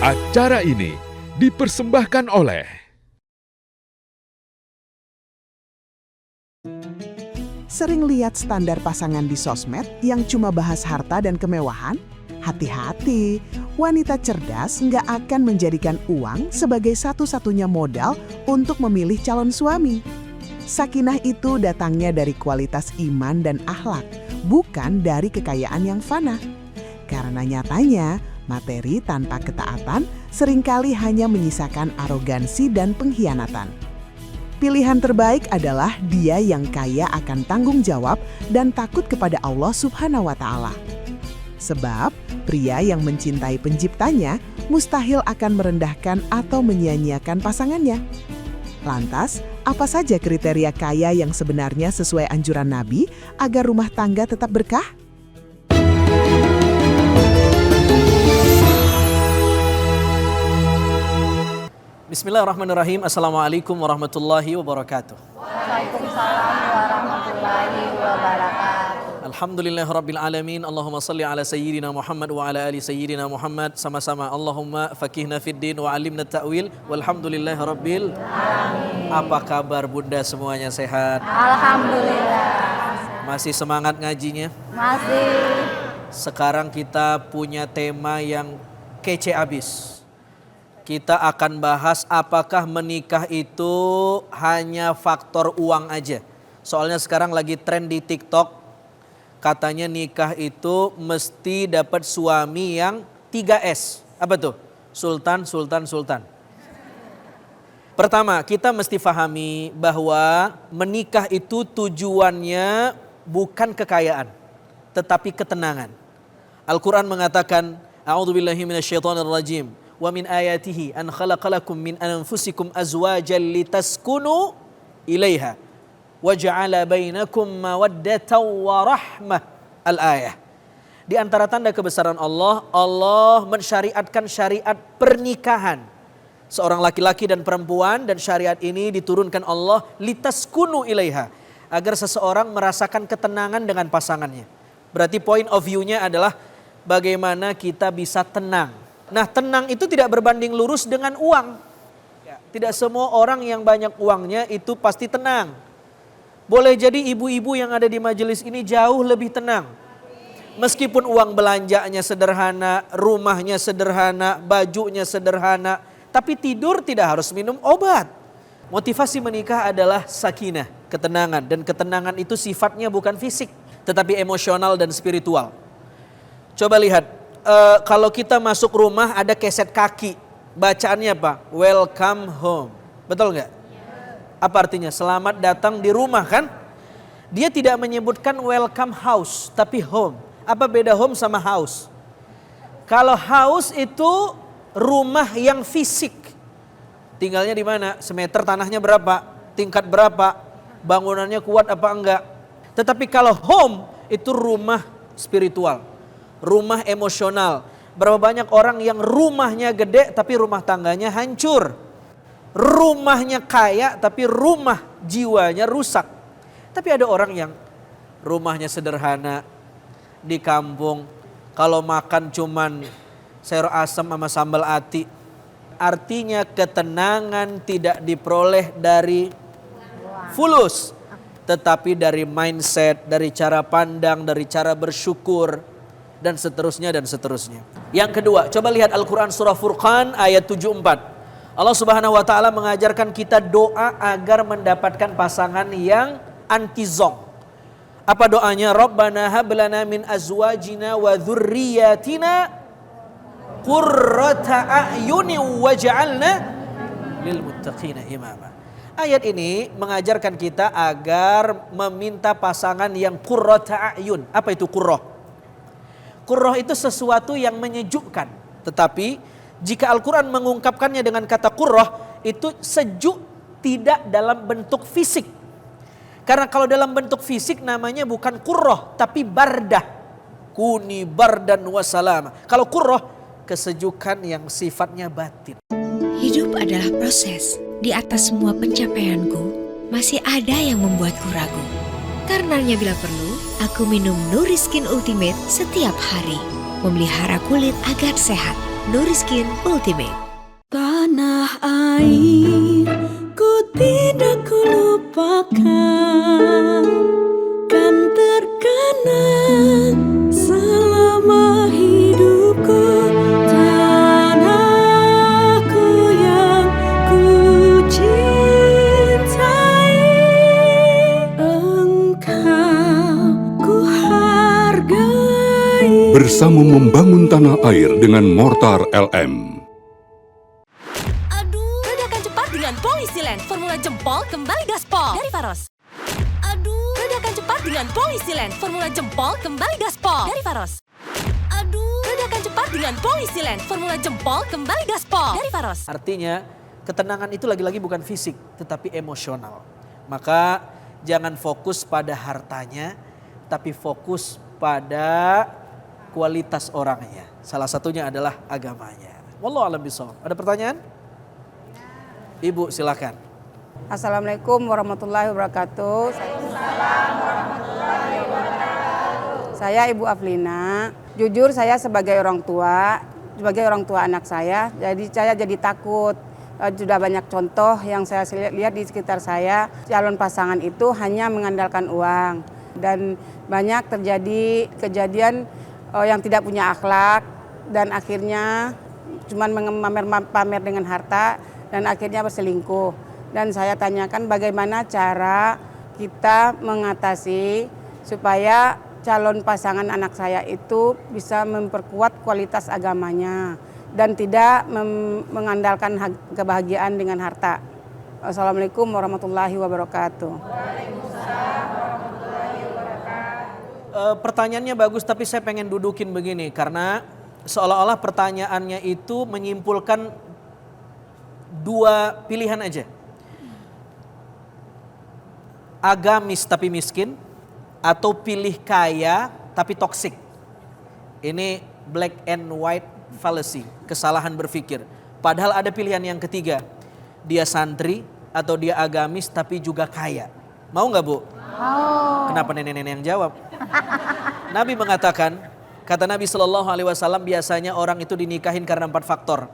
Acara ini dipersembahkan oleh Sering lihat standar pasangan di sosmed yang cuma bahas harta dan kemewahan? Hati-hati, wanita cerdas nggak akan menjadikan uang sebagai satu-satunya modal untuk memilih calon suami. Sakinah itu datangnya dari kualitas iman dan akhlak, bukan dari kekayaan yang fana. Karena nyatanya, materi tanpa ketaatan seringkali hanya menyisakan arogansi dan pengkhianatan. Pilihan terbaik adalah dia yang kaya akan tanggung jawab dan takut kepada Allah Subhanahu wa Ta'ala. Sebab pria yang mencintai penciptanya mustahil akan merendahkan atau menyia-nyiakan pasangannya. Lantas, apa saja kriteria kaya yang sebenarnya sesuai anjuran Nabi agar rumah tangga tetap berkah? Bismillahirrahmanirrahim. Assalamualaikum warahmatullahi wabarakatuh. Waalaikumsalam warahmatullahi wabarakatuh. Alhamdulillahirabbil alamin. Allahumma salli ala sayyidina Muhammad wa ala ali sayyidina Muhammad. Sama-sama Allahumma faqihna fid din wa 'allimna ta'wil. Walhamdulillahirabbil alamin. Apa kabar Bunda, semuanya sehat? Alhamdulillah. Masih semangat ngajinya? Masih. Sekarang kita punya tema yang kece abis. Kita akan bahas apakah menikah itu hanya faktor uang aja. Soalnya sekarang lagi tren di TikTok, katanya nikah itu mesti dapat suami yang 3S. Apa tuh? Sultan, sultan, sultan. Pertama, kita mesti pahami bahwa menikah itu tujuannya bukan kekayaan, tetapi ketenangan. Al-Quran mengatakan, A'udzubillahi minasyaitonirrajim. Wa min ayatihi an khalaqalakum min anfusikum azwajan litaskunu ilaiha wa ja'ala bainakum mawaddatan wa rahmah. Al-ayah. Di antara tanda kebesaran Allah, Allah mensyariatkan syariat pernikahan seorang laki-laki dan perempuan, dan syariat ini diturunkan Allah litaskunu ilaiha, agar seseorang merasakan ketenangan dengan pasangannya. Berarti point of view-nya adalah bagaimana kita bisa tenang. Nah, tenang itu tidak berbanding lurus dengan uang. Tidak semua orang yang banyak uangnya itu pasti tenang. Boleh jadi ibu-ibu yang ada di majelis ini jauh lebih tenang. Meskipun uang belanjanya sederhana, rumahnya sederhana, bajunya sederhana, tapi tidur tidak harus minum obat. Motivasi menikah adalah sakinah, ketenangan. Dan ketenangan itu sifatnya bukan fisik, tetapi emosional dan spiritual. Coba lihat. Kalau kita masuk rumah ada keset kaki, bacaannya apa? Welcome home. Betul nggak? Apa artinya? Selamat datang di rumah kan? Dia tidak menyebutkan welcome house, tapi home. Apa beda home sama house? Kalau house itu rumah yang fisik. Tinggalnya di mana? Semeter tanahnya berapa? Tingkat berapa? Bangunannya kuat apa enggak? Tetapi kalau home itu rumah spiritual. Rumah emosional. Berapa banyak orang yang rumahnya gede tapi rumah tangganya hancur. Rumahnya kaya tapi rumah jiwanya rusak. Tapi ada orang yang rumahnya sederhana di kampung. Kalau makan cuman sayur asam sama sambal ati. Artinya ketenangan tidak diperoleh dari fulus. Tetapi dari mindset, dari cara pandang, dari cara bersyukur. Dan seterusnya dan seterusnya. Yang kedua, coba lihat Al-Quran surah Furqan ayat 74. Allah Subhanahu wa Ta'ala mengajarkan kita doa agar mendapatkan pasangan yang antizong. Apa doanya? Rabbana hablana min azwajina wa dzurriyyatina qurrata a'yunin waj'alna lil muttaqina imama. Ayat ini mengajarkan kita agar meminta pasangan yang qurrata a'yun. Apa itu qurrah? Qurrah itu sesuatu yang menyejukkan. Tetapi jika Al-Quran mengungkapkannya dengan kata qurrah, itu sejuk tidak dalam bentuk fisik. Karena kalau dalam bentuk fisik namanya bukan qurrah, tapi bardah. Kuni bardan wassalam. Kalau qurrah, kesejukan yang sifatnya batin. Hidup adalah proses. Di atas semua pencapaianku, masih ada yang membuatku ragu. Karenanya bila perlu, aku minum Nuriskin Ultimate setiap hari. Memelihara kulit agar sehat. Nuriskin Ultimate. Tanah air ku tidak kulupakan, kan terkenang selama hidupku. Tanahku yang ku cintai, engkau ku hargai. Bersama membangun tanah air dengan Mortar LM. Ledakan cepat dengan Polisilen, formula jempol kembali gaspol dari Faros. Ledakan cepat dengan Polisilen, formula jempol kembali gaspol dari Faros. Ledakan cepat dengan Polisilen, formula jempol kembali gaspol dari Faros. Artinya ketenangan itu lagi-lagi bukan fisik tetapi emosional. Maka jangan fokus pada hartanya tapi fokus pada kualitas orangnya. Salah satunya adalah agamanya. Wallahu a'lam bishawab. Ada pertanyaan? Ibu silakan. Assalamualaikum warahmatullahi wabarakatuh. Saya Ibu Aflina. Jujur saya sebagai orang tua anak saya, jadi takut. Sudah banyak contoh yang saya lihat di sekitar saya, calon pasangan itu hanya mengandalkan uang. Dan banyak terjadi kejadian yang tidak punya akhlak dan akhirnya cuma pamer dengan harta dan akhirnya berselingkuh. Dan saya tanyakan bagaimana cara kita mengatasi supaya calon pasangan anak saya itu bisa memperkuat kualitas agamanya dan tidak mengandalkan kebahagiaan dengan harta. Assalamualaikum warahmatullahi wabarakatuh. Pertanyaannya bagus tapi saya pengen dudukin begini karena seolah-olah pertanyaannya itu menyimpulkan dua pilihan aja. Agamis tapi miskin atau pilih kaya tapi toksik. Ini black and white fallacy, kesalahan berpikir. Padahal ada pilihan yang ketiga. Dia santri atau dia agamis tapi juga kaya. Mau nggak Bu? Mau. Kenapa nenek-nenek yang jawab? Nabi mengatakan, kata Nabi SAW biasanya orang itu dinikahin karena 4 faktor.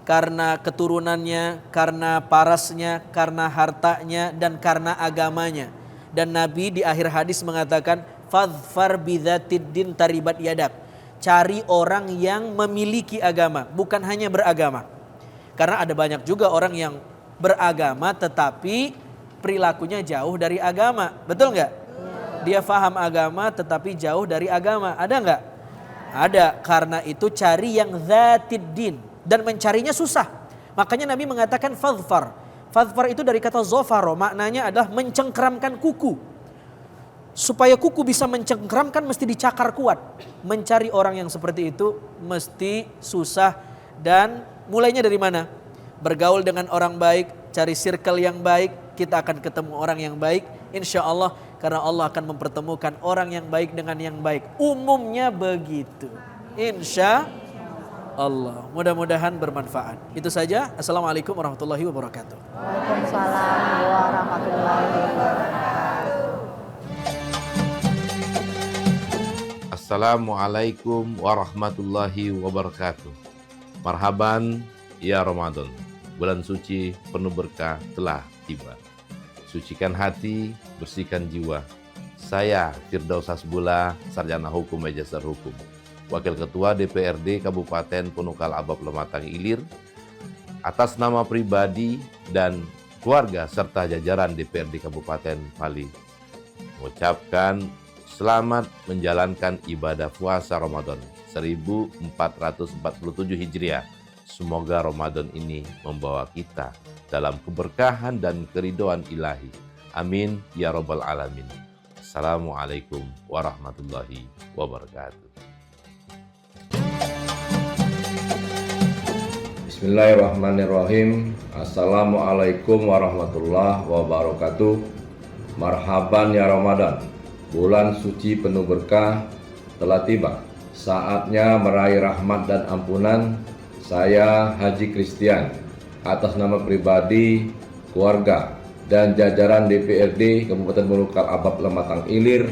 Karena keturunannya, karena parasnya, karena hartanya, dan karena agamanya. Dan Nabi di akhir hadis mengatakan, fadfar bidzatid din taribat yadak. Cari orang yang memiliki agama, bukan hanya beragama. Karena ada banyak juga orang yang beragama tetapi perilakunya jauh dari agama. Betul nggak? Dia faham agama tetapi jauh dari agama. Ada nggak? Ada. Karena itu cari yang dzatid din. Dan mencarinya susah. Makanya Nabi mengatakan fadfar. Fadfar itu dari kata zofaro. Maknanya adalah mencengkramkan kuku. Supaya kuku bisa mencengkramkan mesti dicakar kuat. Mencari orang yang seperti itu mesti susah. Dan mulainya dari mana? Bergaul dengan orang baik. Cari circle yang baik. Kita akan ketemu orang yang baik. Insya Allah. Karena Allah akan mempertemukan orang yang baik dengan yang baik. Umumnya begitu. Insya Allah. Mudah-mudahan bermanfaat. Itu saja. Assalamualaikum warahmatullahi wabarakatuh. Waalaikumsalam warahmatullahi wabarakatuh. Assalamualaikum warahmatullahi wabarakatuh. Marhaban ya Ramadan. Bulan suci penuh berkah telah tiba. Sucikan hati, bersihkan jiwa. Saya Firdaus Hasbullah, Sarjana Hukum Magister Hukum, Wakil Ketua DPRD Kabupaten Punukal Abab Lematang Ilir, atas nama pribadi dan keluarga serta jajaran DPRD Kabupaten Pali, mengucapkan selamat menjalankan ibadah puasa Ramadan 1447 Hijriah. Semoga Ramadan ini membawa kita dalam keberkahan dan keridhaan ilahi. Amin ya rabbal alamin. Assalamualaikum warahmatullahi wabarakatuh. Bismillahirrahmanirrahim. Assalamualaikum warahmatullahi wabarakatuh. Marhaban ya Ramadan. Bulan suci penuh berkah telah tiba. Saatnya meraih rahmat dan ampunan. Saya Haji Kristian atas nama pribadi, keluarga, dan jajaran DPRD Kabupaten Punukal Abab Lematang Ilir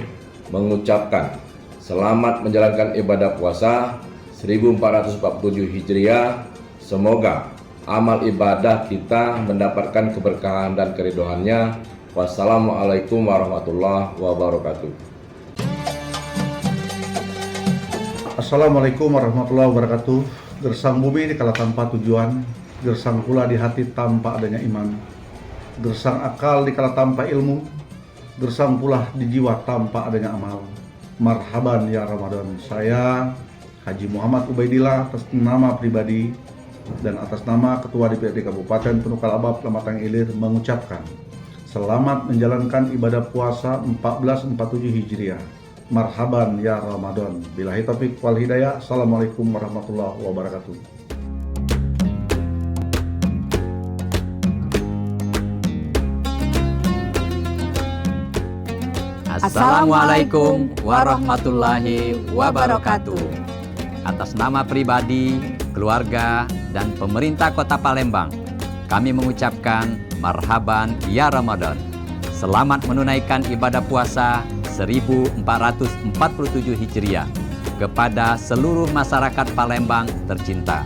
mengucapkan selamat menjalankan ibadah puasa 1447 Hijriah. Semoga amal ibadah kita mendapatkan keberkahan dan keridhoannya. Wassalamualaikum warahmatullahi wabarakatuh. Assalamualaikum warahmatullahi wabarakatuh. Gersang bumi di kala tanpa tujuan, gersang pula di hati tanpa adanya iman, gersang akal di kala tanpa ilmu, gersang pula di jiwa tanpa adanya amal. Marhaban ya Ramadan. Saya Haji Muhammad Ubaidillah atas nama pribadi dan atas nama Ketua DPRD Kabupaten Penuh Kalabab Lamatang Ilir mengucapkan selamat menjalankan ibadah puasa 1447 Hijriah. Marhaban ya Ramadan. Billahi taufiq wal hidayah. Assalamualaikum warahmatullahi wabarakatuh. Assalamualaikum warahmatullahi wabarakatuh. Atas nama pribadi, keluarga, dan pemerintah Kota Palembang, kami mengucapkan marhaban ya Ramadan. Selamat menunaikan ibadah puasa 1447 Hijriah kepada seluruh masyarakat Palembang tercinta.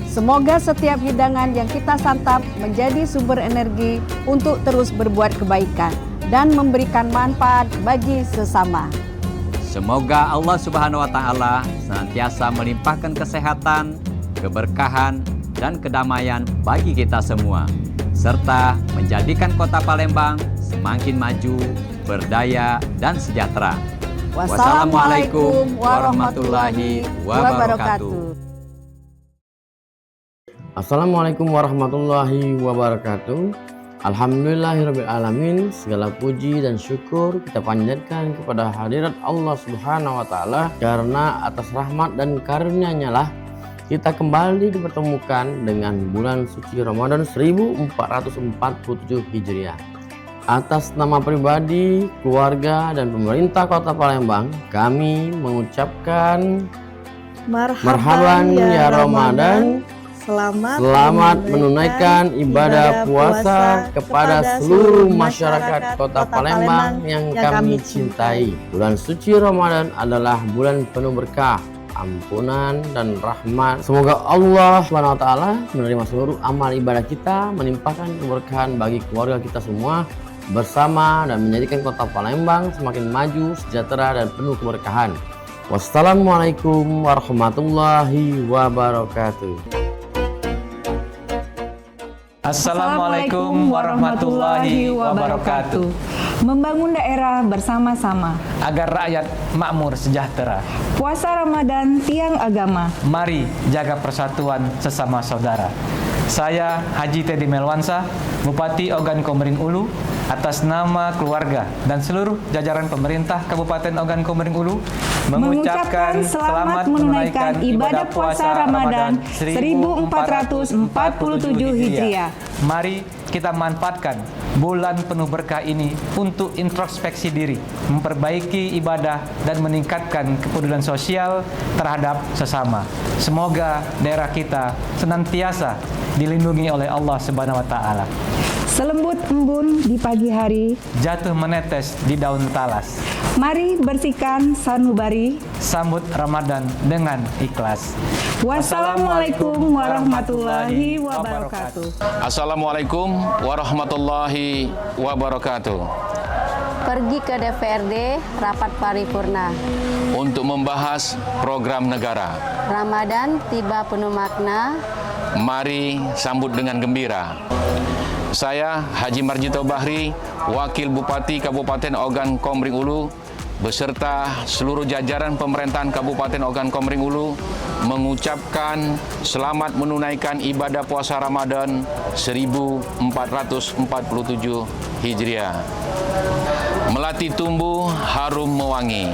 Semoga setiap hidangan yang kita santap menjadi sumber energi untuk terus berbuat kebaikan dan memberikan manfaat bagi sesama. Semoga Allah Subhanahu wa Ta'ala senantiasa melimpahkan kesehatan, keberkahan, dan kedamaian bagi kita semua, serta menjadikan Kota Palembang semakin maju, berdaya, dan sejahtera. Wassalamualaikum warahmatullahi wabarakatuh. Assalamualaikum warahmatullahi wabarakatuh. Alhamdulillahirrabbilalamin. Segala puji dan syukur kita panjatkan kepada hadirat Allah Subhanahu wa Ta'ala, karena atas rahmat dan karunia-Nya lah kita kembali dipertemukan dengan bulan suci Ramadan 1447 Hijriah. Atas nama pribadi, keluarga, dan pemerintah Kota Palembang, kami mengucapkan marhaban ya Ramadan. Selamat menunaikan ibadah puasa kepada seluruh masyarakat Kota Palembang yang kami cintai. Bulan suci Ramadan adalah bulan penuh berkah, ampunan, dan rahmat. Semoga Allah SWT menerima seluruh amal ibadah kita, menimpakan keberkahan bagi keluarga kita semua bersama, dan menjadikan Kota Palembang semakin maju, sejahtera, dan penuh keberkahan. Wassalamualaikum warahmatullahi wabarakatuh. Assalamualaikum warahmatullahi wabarakatuh. Membangun daerah bersama-sama agar rakyat makmur sejahtera. Puasa Ramadan tiang agama. Mari jaga persatuan sesama saudara. Saya Haji Teddy Melwansa, Bupati Ogan Komering Ulu, atas nama keluarga dan seluruh jajaran pemerintah Kabupaten Ogan Komering Ulu mengucapkan selamat menunaikan ibadah puasa Ramadan 1447 Hijriah. Mari kita manfaatkan bulan penuh berkah ini untuk introspeksi diri, memperbaiki ibadah, dan meningkatkan kepedulian sosial terhadap sesama. Semoga daerah kita senantiasa dilindungi oleh Allah Subhanahu wa Ta'ala. Selembut embun di pagi hari, jatuh menetes di daun talas. Mari bersihkan sanubari, sambut Ramadan dengan ikhlas. Wassalamualaikum warahmatullahi wabarakatuh. Assalamualaikum warahmatullahi wabarakatuh. Pergi ke DPRD rapat paripurna untuk membahas program negara. Ramadan tiba penuh makna. Mari sambut dengan gembira. Saya Haji Marjito Bahri, Wakil Bupati Kabupaten Ogan Komering Ulu, beserta seluruh jajaran pemerintahan Kabupaten Ogan Komering Ulu mengucapkan selamat menunaikan ibadah puasa Ramadan 1447 Hijriah. Melati tumbuh harum mewangi,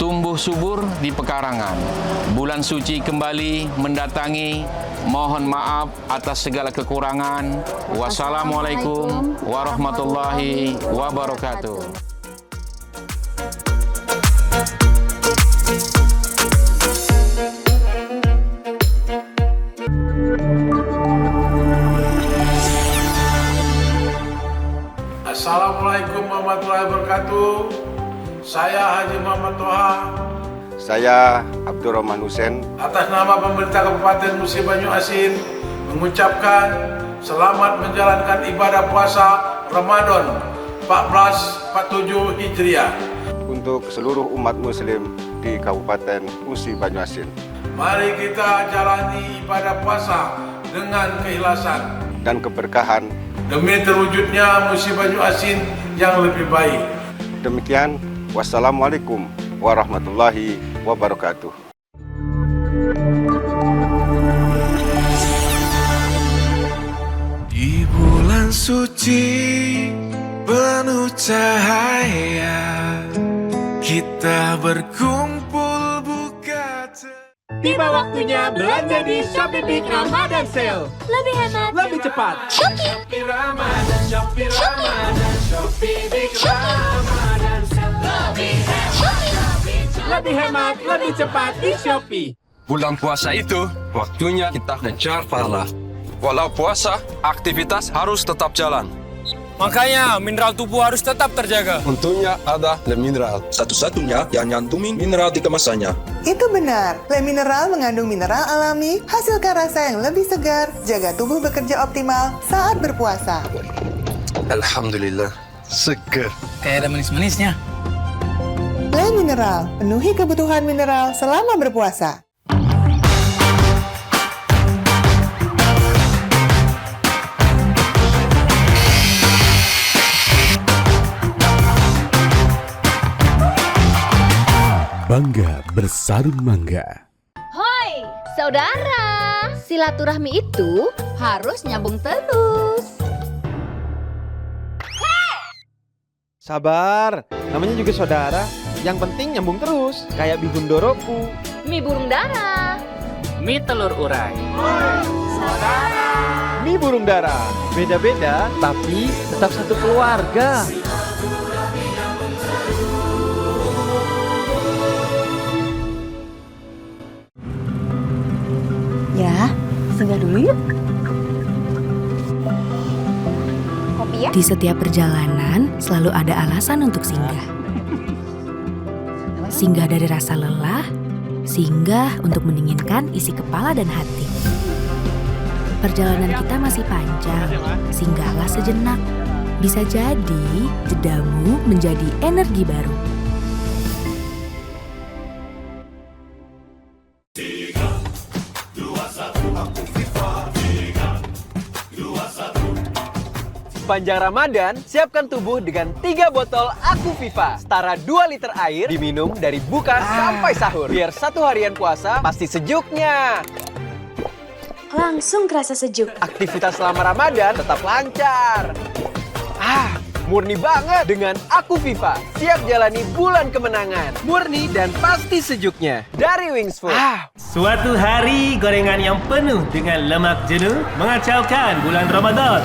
tumbuh subur di pekarangan. Bulan suci kembali mendatangi, mohon maaf atas segala kekurangan. Wassalamualaikum warahmatullahi wabarakatuh. Assalamualaikum warahmatullahi wabarakatuh. Saya Haji Muhammad Toha, Saya Abdurrahman Hussein. Atas nama pemerintah Kabupaten Musi Banyu Asin mengucapkan selamat menjalankan ibadah puasa Ramadan 1447 Hijriah untuk seluruh umat muslim di Kabupaten Musi Banyu Asin. Mari kita jalani ibadah puasa dengan keikhlasan dan keberkahan demi terwujudnya Musi Banyu Asin yang lebih baik. Demikian, wassalamualaikum warahmatullahi wabarakatuh. Di bulan suci penuh cahaya, kita berkumpul buka. Tiba waktunya belanja di Shopee Big Ramadan Sale. Lebih hemat, lebih cepat. Shopee Ramadan, Shopee Ramadan, Shopee Big Ramadan Sale. Lebih hemat, lebih cepat di Shopee. Bulan puasa itu waktunya kita kejar pahala. Walau puasa, aktivitas harus tetap jalan. Makanya mineral tubuh harus tetap terjaga. Untungnya ada Le Mineral, satu-satunya yang nyantumin mineral di kemasannya. Itu benar, Le Mineral mengandung mineral alami, hasilkan rasa yang lebih segar, jaga tubuh bekerja optimal saat berpuasa. Alhamdulillah, seger. Kayak ada manis-manisnya. Le Mineral, penuhi kebutuhan mineral selama berpuasa. Bangga bersarung mangga. Hoi, saudara. Silaturahmi itu harus nyambung terus. Sabar, namanya juga saudara. Yang penting nyambung terus, kayak bihun doroku. Mie burung dara. Mie telur urai. Saudara. Mie burung dara. Beda-beda, tapi tetap satu keluarga. Ya, singgah dulu yuk. Kopi ya? Di setiap perjalanan selalu ada alasan untuk singgah. Singgah dari rasa lelah, singgah untuk mendinginkan isi kepala dan hati. Perjalanan kita masih panjang, singgahlah sejenak. Bisa jadi jedamu menjadi energi baru. Sepanjang Ramadan, siapkan tubuh dengan 3 botol Aku Viva. Setara 2 liter air diminum dari buka sampai sahur. Biar satu harian puasa pasti sejuknya. Langsung kerasa sejuk. Aktivitas selama Ramadan tetap lancar. Murni banget dengan Aku Viva. Siap jalani bulan kemenangan. Murni dan pasti sejuknya. Dari Wings Food. Suatu hari gorengan yang penuh dengan lemak jenuh mengacaukan bulan Ramadan.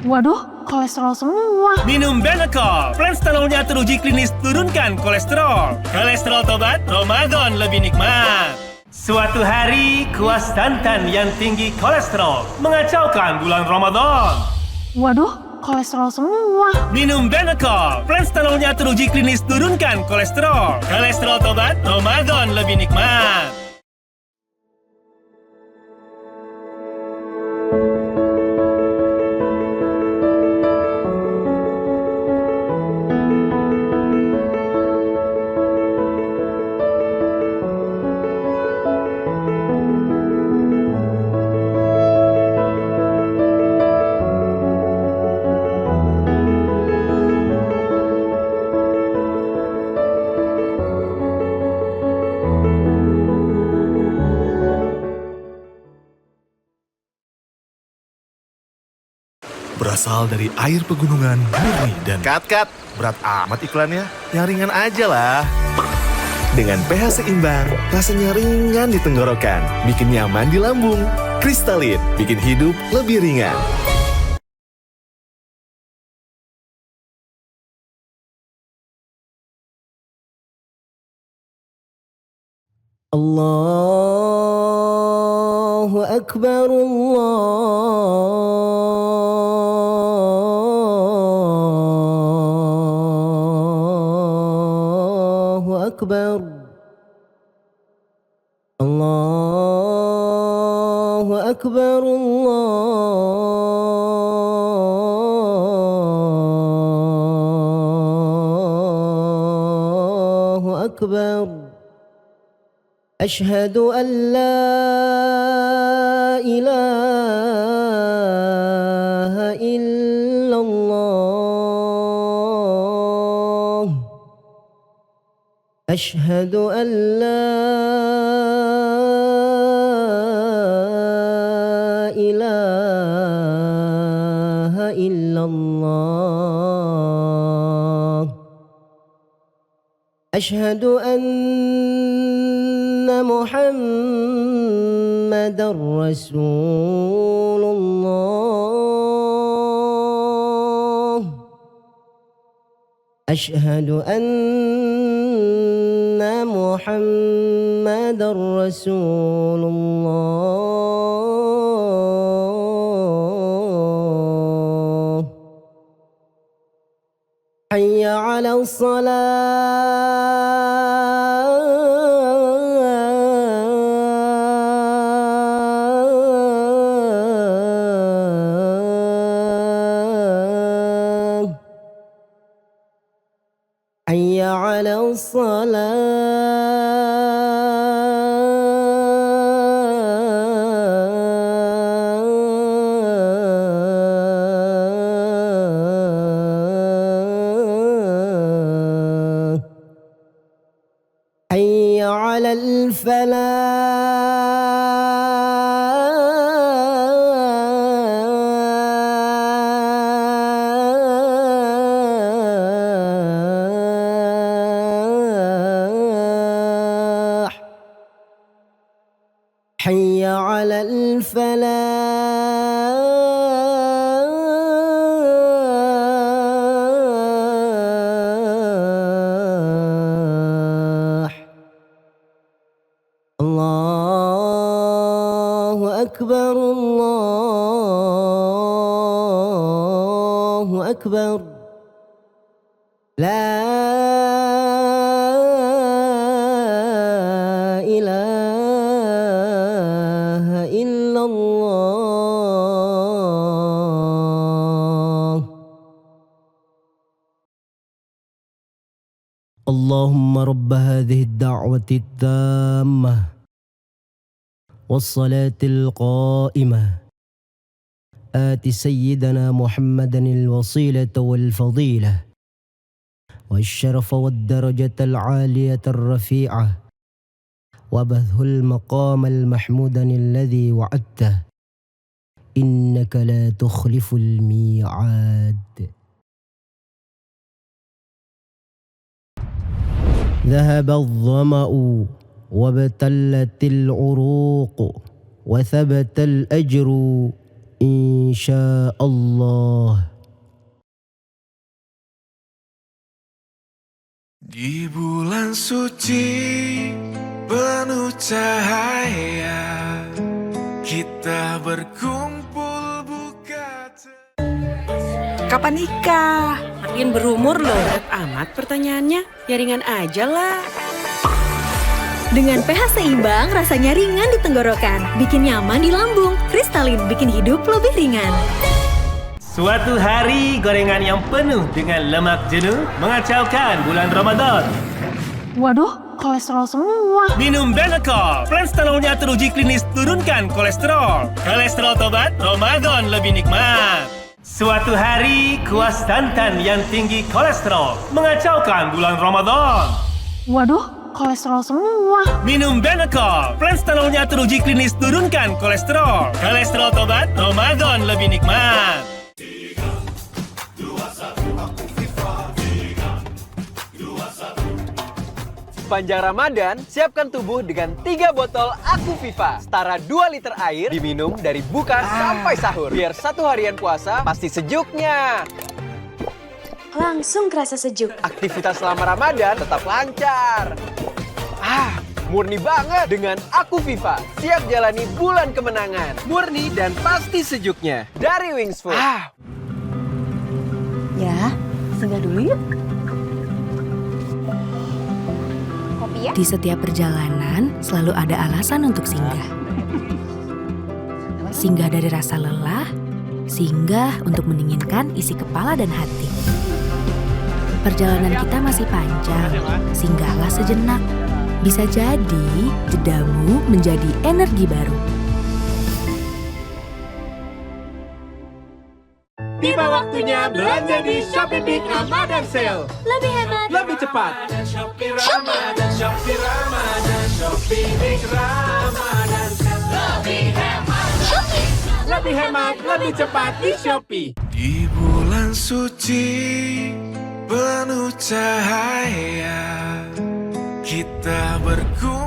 Waduh, kolesterol semua. Minum Benecol. Planstalolnya teruji klinis turunkan kolesterol. Kolesterol tobat, Ramadan lebih nikmat. Suatu hari kuas santan yang tinggi kolesterol mengacaukan bulan Ramadan. Waduh, kolesterol semua. Minum Benecol. Planstalolnya teruji klinis turunkan kolesterol. Kolesterol tobat, Ramadan lebih nikmat. Berasal dari air pegunungan, murni dan... Kat, berat amat iklannya. Yang ringan aja lah. Dengan pH seimbang, rasanya ringan di tenggorokan, bikin nyaman di lambung. Kristalin, bikin hidup lebih ringan. Allahu Akbar, Allahu Akbar. أكبر الله أكبر أشهد أن لا إله إلا الله أشهد أن لا إله إلا الله أشهد أن محمدًا رسول الله أشهد أن محمدًا رسول الله حي على الصلاة حي على الصلاة حي على الفلاح حي على الفلاح الله أكبر الله أكبر لا إله إلا الله اللهم رب هذه الدعوة التامة والصلاة القائمة آت سيدنا محمدا الوسيلة والفضيلة والشرف والدرجة العالية الرفيعة وابعثه المقام المحمود الذي وعدته إنك لا تخلف الميعاد ذهب الظمأ وابتلت العروق وثبت الأجر إن شاء الله. Di bulan suci penuh cahaya, kita berkumpul buka. Kapan nikah? Makin berumur loh. Berat amat pertanyaannya. Ya ringan aja lah. Dengan pH seimbang, rasanya ringan di tenggorokan, bikin nyaman di lambung. Kristalin bikin hidup lebih ringan. Suatu hari, gorengan yang penuh dengan lemak jenuh mengacaukan bulan Ramadan. Waduh, kolesterol semua. Minum Benecol, Planstalolnya teruji klinis turunkan kolesterol. Kolesterol tobat, Ramadan lebih nikmat. Suatu hari, kuas santan yang tinggi kolesterol mengacaukan bulan Ramadan. Waduh, kolesterol semua. Minum Benecol, Planstalolnya teruji klinis turunkan kolesterol. Kolesterol tobat, Ramadan lebih nikmat. Sepanjang Ramadan, siapkan tubuh dengan 3 botol Aku Viva. Setara 2 liter air diminum dari buka sampai sahur. Biar satu harian puasa pasti sejuknya. Langsung kerasa sejuk. Aktivitas selama Ramadan tetap lancar. Murni banget dengan Aku Viva. Siap jalani bulan kemenangan. Murni dan pasti sejuknya. Dari Wings Food. Ya, singgah dulu yuk. Di setiap perjalanan selalu ada alasan untuk singgah. Singgah dari rasa lelah, singgah untuk mendinginkan isi kepala dan hati. Perjalanan kita masih panjang, singgahlah sejenak. Bisa jadi jedamu menjadi energi baru. Tiba waktunya belanja di Shopee Big Ramadan Sale. Lebih hemat, Lebih cepat. Shopee Ramadan, Shopee Ramadan, Shopee Big Ramadan Sale. Lebih hemat, Shopee. Lebih hemat, lebih cepat di Shopee. Di bulan suci penuh cahaya, kita berkumpul